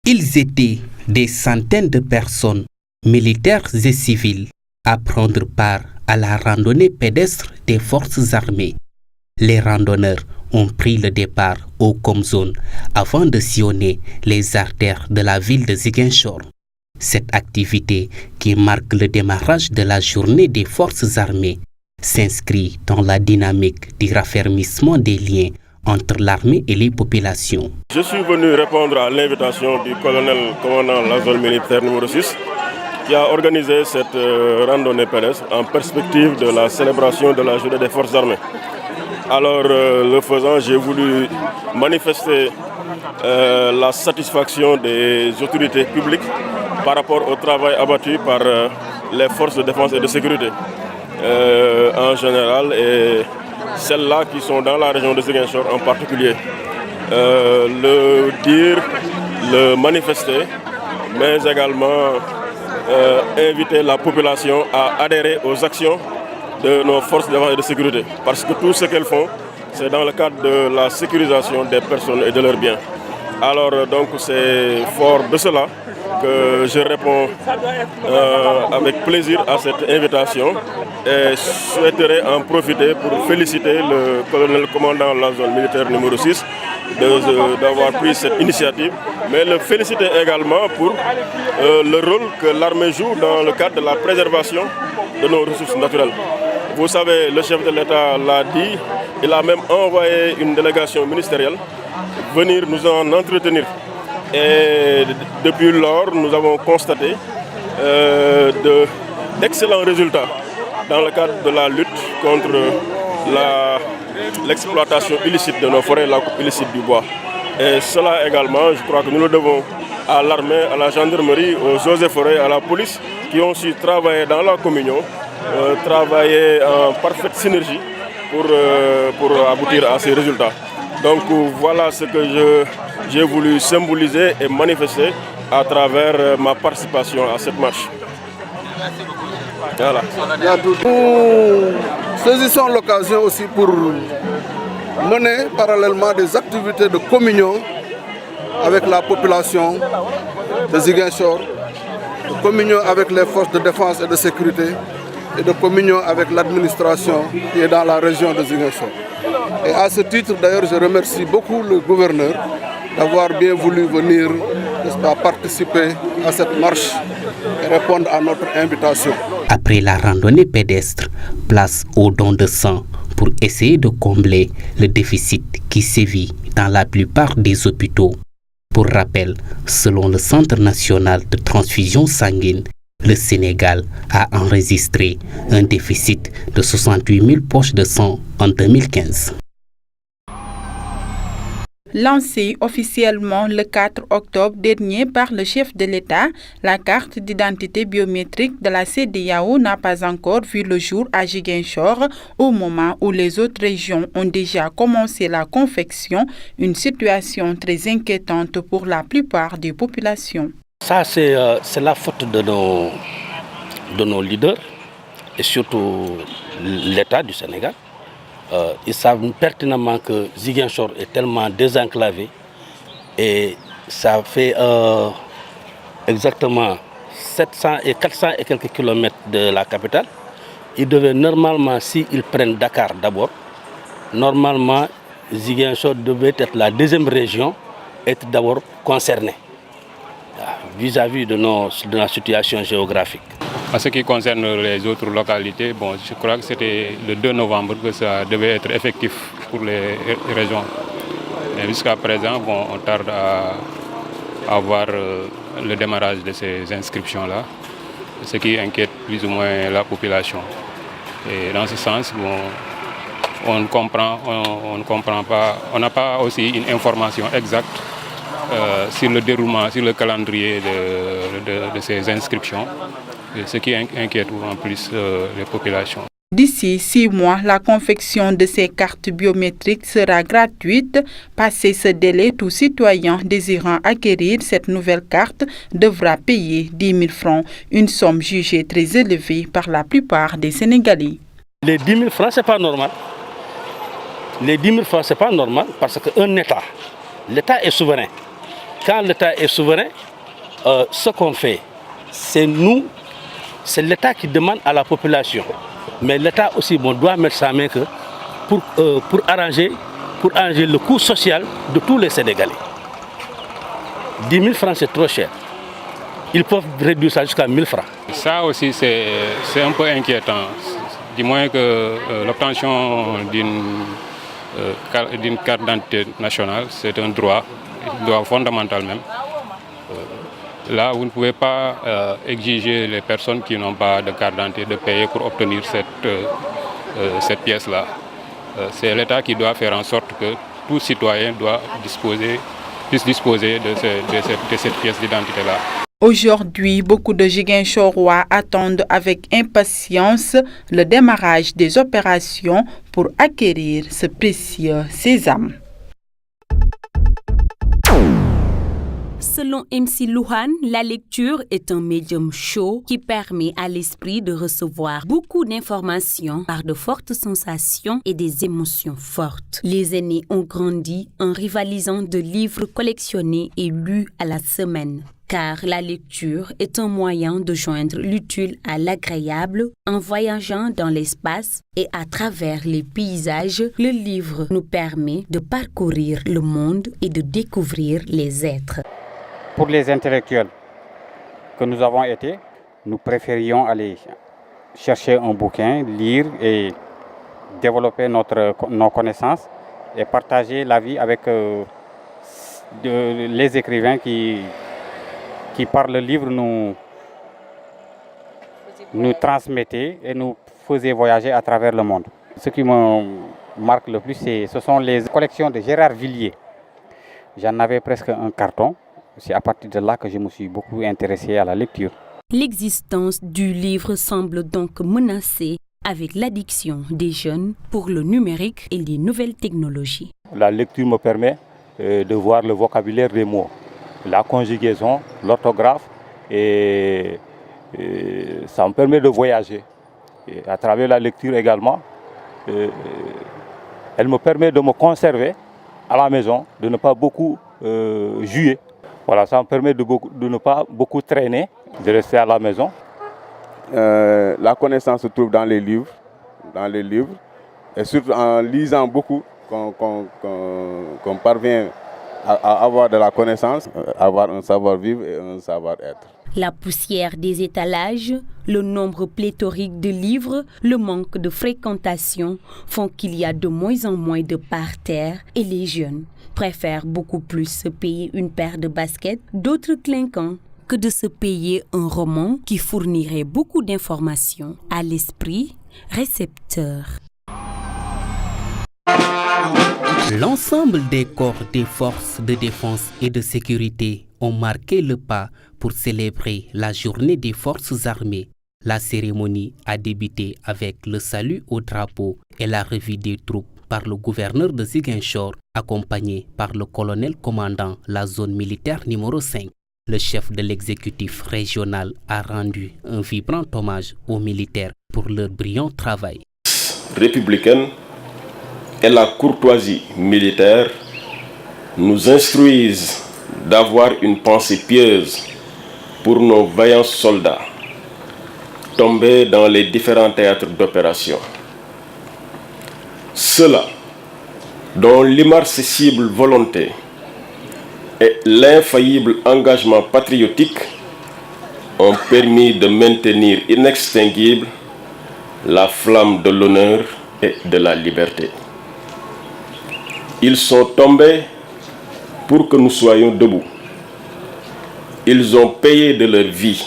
Ils étaient des centaines de personnes, militaires et civils, à prendre part à la randonnée pédestre des forces armées. Les randonneurs ont pris le départ au Komzone avant de sillonner les artères de la ville de Ziguinchor. Cette activité, qui marque le démarrage de la journée des forces armées, s'inscrit dans la dynamique du raffermissement des liens entre l'armée et les populations. Je suis venu répondre à l'invitation du colonel commandant la zone militaire numéro 6 qui a organisé cette randonnée pédestre en perspective de la célébration de la journée des forces armées. Alors, le faisant, j'ai voulu manifester la satisfaction des autorités publiques par rapport au travail abattu par les forces de défense et de sécurité en général et celles-là qui sont dans la région de Ziguinchor en particulier. Le dire, le manifester, mais également inviter la population à adhérer aux actions de nos forces de défense et de sécurité. Parce que tout ce qu'elles font, c'est dans le cadre de la sécurisation des personnes et de leurs biens. Alors donc c'est fort de cela que je réponds avec plaisir à cette invitation et souhaiterais en profiter pour féliciter le colonel commandant de la zone militaire numéro 6 d'avoir pris cette initiative, mais le féliciter également pour le rôle que l'armée joue dans le cadre de la préservation de nos ressources naturelles. Vous savez, le chef de l'État l'a dit, il a même envoyé une délégation ministérielle venir nous en entretenir. Et depuis lors, nous avons constaté d'excellents résultats dans le cadre de la lutte contre l'exploitation illicite de nos forêts, la coupe illicite du bois. Et cela également, je crois que nous le devons à l'armée, à la gendarmerie, aux eaux et forêts, à la police, qui ont su travailler dans la communion, travailler en parfaite synergie pour aboutir à ces résultats. Donc voilà ce que j'ai voulu symboliser et manifester à travers ma participation à cette marche. Voilà. Nous saisissons l'occasion aussi pour mener parallèlement des activités de communion avec la population de Ziguinchor, de communion avec les forces de défense et de sécurité et de communion avec l'administration qui est dans la région de Ziguinchor. Et à ce titre, d'ailleurs, je remercie beaucoup le gouverneur d'avoir bien voulu venir participer à cette marche et répondre à notre invitation. Après la randonnée pédestre, place au don de sang pour essayer de combler le déficit qui sévit dans la plupart des hôpitaux. Pour rappel, selon le Centre national de transfusion sanguine, le Sénégal a enregistré un déficit de 68 000 poches de sang en 2015. Lancée officiellement le 4 octobre dernier par le chef de l'État, la carte d'identité biométrique de la CEDEAO n'a pas encore vu le jour à Ziguinchor au moment où les autres régions ont déjà commencé la confection, une situation très inquiétante pour la plupart des populations. Ça, c'est la faute de nos leaders et surtout l'État du Sénégal. Ils savent pertinemment que Ziguinchor est tellement désenclavé et ça fait exactement 400 et quelques kilomètres de la capitale. Ils devaient normalement, s'ils prennent Dakar d'abord, normalement Ziguinchor devait être la deuxième région, être d'abord concernée vis-à-vis de la situation géographique. En ce qui concerne les autres localités, je crois que c'était le 2 novembre que ça devait être effectif pour les régions. Mais jusqu'à présent, on tarde à avoir le démarrage de ces inscriptions-là, ce qui inquiète plus ou moins la population. Et dans ce sens, on ne comprend pas, on n'a pas aussi une information exacte sur le déroulement, sur le calendrier de ces inscriptions. Ce qui inquiète en plus les populations. D'ici 6 mois, la confection de ces cartes biométriques sera gratuite. Passé ce délai, tout citoyen désirant acquérir cette nouvelle carte devra payer 10 000 francs, une somme jugée très élevée par la plupart des Sénégalais. Les 10 000 francs, ce n'est pas normal. Les 10 000 francs, ce n'est pas normal parce qu'un État, l'État est souverain. quand l'État est souverain, ce qu'on fait, c'est l'État qui demande à la population. Mais l'État aussi doit mettre sa main pour arranger le coût social de tous les Sénégalais. 10 000 francs, c'est trop cher. Ils peuvent réduire ça jusqu'à 1 000 francs. Ça aussi, c'est un peu inquiétant. Du moins que l'obtention d'une carte d'identité nationale, c'est un droit fondamental même. Là, vous ne pouvez pas exiger les personnes qui n'ont pas de carte d'identité de payer pour obtenir cette pièce-là. C'est l'État qui doit faire en sorte que tout citoyen puisse disposer de cette pièce d'identité-là. Aujourd'hui, beaucoup de Ziguinchorois attendent avec impatience le démarrage des opérations pour acquérir ce précieux sésame. Selon MC Louhan, la lecture est un médium chaud qui permet à l'esprit de recevoir beaucoup d'informations par de fortes sensations et des émotions fortes. Les aînés ont grandi en rivalisant de livres collectionnés et lus à la semaine. Car la lecture est un moyen de joindre l'utile à l'agréable en voyageant dans l'espace et à travers les paysages. Le livre nous permet de parcourir le monde et de découvrir les êtres. Pour les intellectuels que nous avons été, nous préférions aller chercher un bouquin, lire et développer nos connaissances et partager la vie avec les écrivains qui par le livre nous transmettaient et nous faisaient voyager à travers le monde. Ce qui me marque le plus, ce sont les collections de Gérard Villiers. J'en avais presque un carton. C'est à partir de là que je me suis beaucoup intéressé à la lecture. L'existence du livre semble donc menacée avec l'addiction des jeunes pour le numérique et les nouvelles technologies. La lecture me permet de voir le vocabulaire des mots, la conjugaison, l'orthographe, et ça me permet de voyager. Et à travers la lecture également, elle me permet de me conserver à la maison, de ne pas beaucoup jouer. Voilà, ça me permet de ne pas beaucoup traîner, de rester à la maison. La connaissance se trouve dans les livres, et surtout en lisant beaucoup qu'on parvient à avoir de la connaissance, avoir un savoir-vivre et un savoir-être. La poussière des étalages, le nombre pléthorique de livres, le manque de fréquentation font qu'il y a de moins en moins de parterres et les jeunes préfèrent beaucoup plus se payer une paire de baskets, d'autres clinquants, que de se payer un roman qui fournirait beaucoup d'informations à l'esprit récepteur. L'ensemble des corps des forces de défense et de sécurité ont marqué le pas pour célébrer la journée des forces armées. La cérémonie a débuté avec le salut au drapeau et la revue des troupes par le gouverneur de Ziguinchor, accompagné par le colonel commandant la zone militaire numéro 5. Le chef de l'exécutif régional a rendu un vibrant hommage aux militaires pour leur brillant travail. Républicaine et la courtoisie militaire nous instruisent d'avoir une pensée pieuse pour nos vaillants soldats tombés dans les différents théâtres d'opération. Ceux-là, dont l'immarcessible volonté et l'infaillible engagement patriotique ont permis de maintenir inextinguible la flamme de l'honneur et de la liberté. Ils sont tombés pour que nous soyons debout. Ils ont payé de leur vie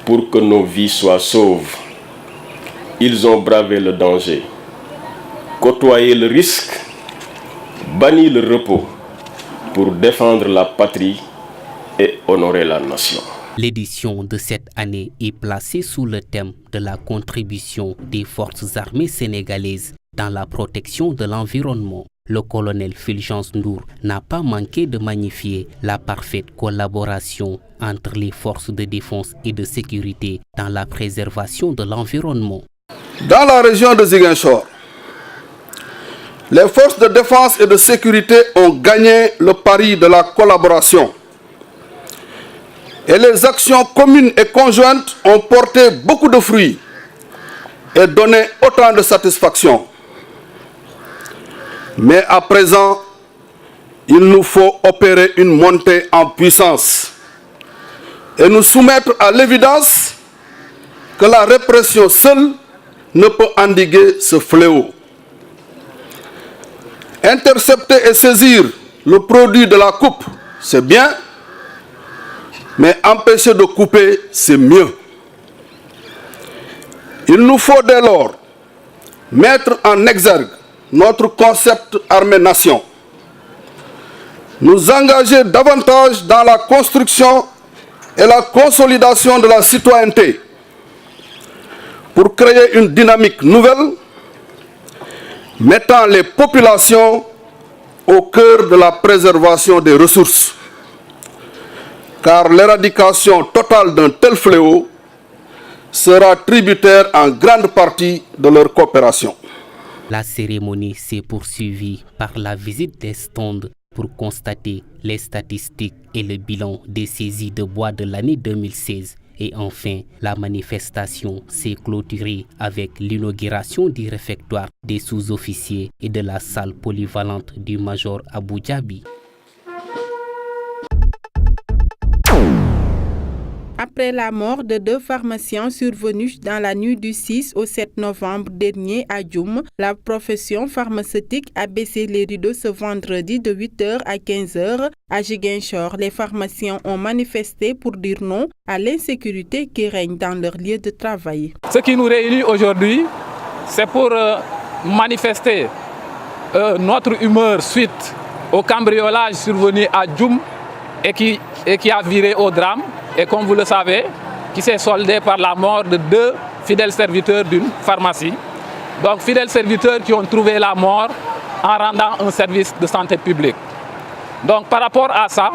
pour que nos vies soient sauves. Ils ont bravé le danger, côtoyé le risque, banni le repos pour défendre la patrie et honorer la nation. L'édition de cette année est placée sous le thème de la contribution des forces armées sénégalaises dans la protection de l'environnement. Le colonel Fulgence Ndour n'a pas manqué de magnifier la parfaite collaboration entre les forces de défense et de sécurité dans la préservation de l'environnement. Dans la région de Ziguinchor, les forces de défense et de sécurité ont gagné le pari de la collaboration. Et les actions communes et conjointes ont porté beaucoup de fruits et donné autant de satisfaction. Mais à présent, il nous faut opérer une montée en puissance et nous soumettre à l'évidence que la répression seule ne peut endiguer ce fléau. Intercepter et saisir le produit de la coupe, c'est bien, mais empêcher de couper, c'est mieux. Il nous faut dès lors mettre en exergue notre concept armée-nation, nous engager davantage dans la construction et la consolidation de la citoyenneté pour créer une dynamique nouvelle mettant les populations au cœur de la préservation des ressources. Car l'éradication totale d'un tel fléau sera tributaire en grande partie de leur coopération. La cérémonie s'est poursuivie par la visite des stands pour constater les statistiques et le bilan des saisies de bois de l'année 2016. Et enfin, la manifestation s'est clôturée avec l'inauguration du réfectoire des sous-officiers et de la salle polyvalente du major Abou Djabi. Après la mort de 2 pharmaciens survenus dans la nuit du 6 au 7 novembre dernier à Djoum, la profession pharmaceutique a baissé les rideaux ce vendredi de 8h à 15h. À Ziguinchor, les pharmaciens ont manifesté pour dire non à l'insécurité qui règne dans leur lieu de travail. Ce qui nous réunit aujourd'hui, c'est pour manifester notre humeur suite au cambriolage survenu à Djoum et qui a viré au drame. Et comme vous le savez, qui s'est soldé par la mort de 2 fidèles serviteurs d'une pharmacie. Donc fidèles serviteurs qui ont trouvé la mort en rendant un service de santé publique. Donc par rapport à ça,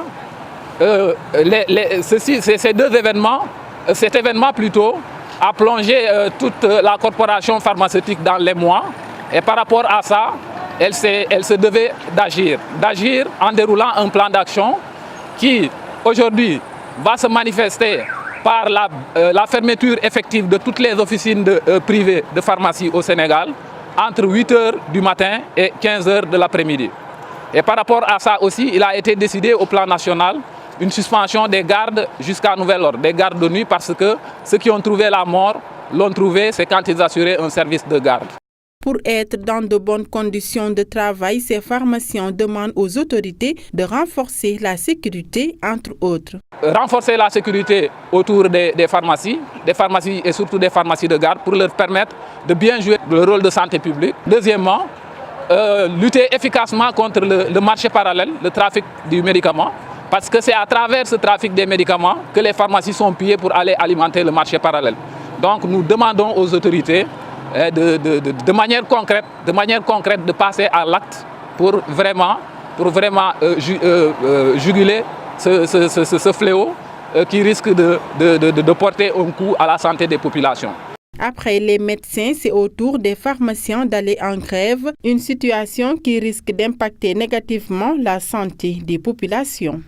ces 2 événements, cet événement plutôt, a plongé toute la corporation pharmaceutique dans l'émoi. Et par rapport à ça, elle se devait d'agir en déroulant un plan d'action qui aujourd'hui va se manifester par la fermeture effective de toutes les officines privées de pharmacie au Sénégal entre 8h du matin et 15h de l'après-midi. Et par rapport à ça aussi, il a été décidé au plan national une suspension des gardes jusqu'à nouvel ordre, des gardes de nuit, parce que ceux qui ont trouvé la mort l'ont trouvé, c'est quand ils assuraient un service de garde. Pour être dans de bonnes conditions de travail, ces pharmaciens demandent aux autorités de renforcer la sécurité, entre autres. Renforcer la sécurité autour des pharmacies et surtout des pharmacies de garde pour leur permettre de bien jouer le rôle de santé publique. Deuxièmement, lutter efficacement contre le marché parallèle, le trafic du médicament, parce que c'est à travers ce trafic des médicaments que les pharmacies sont pillées pour aller alimenter le marché parallèle. Donc nous demandons aux autorités de manière concrète de passer à l'acte pour vraiment juguler ce fléau qui risque de porter un coup à la santé des populations. Après les médecins, c'est au tour des pharmaciens d'aller en grève, une situation qui risque d'impacter négativement la santé des populations.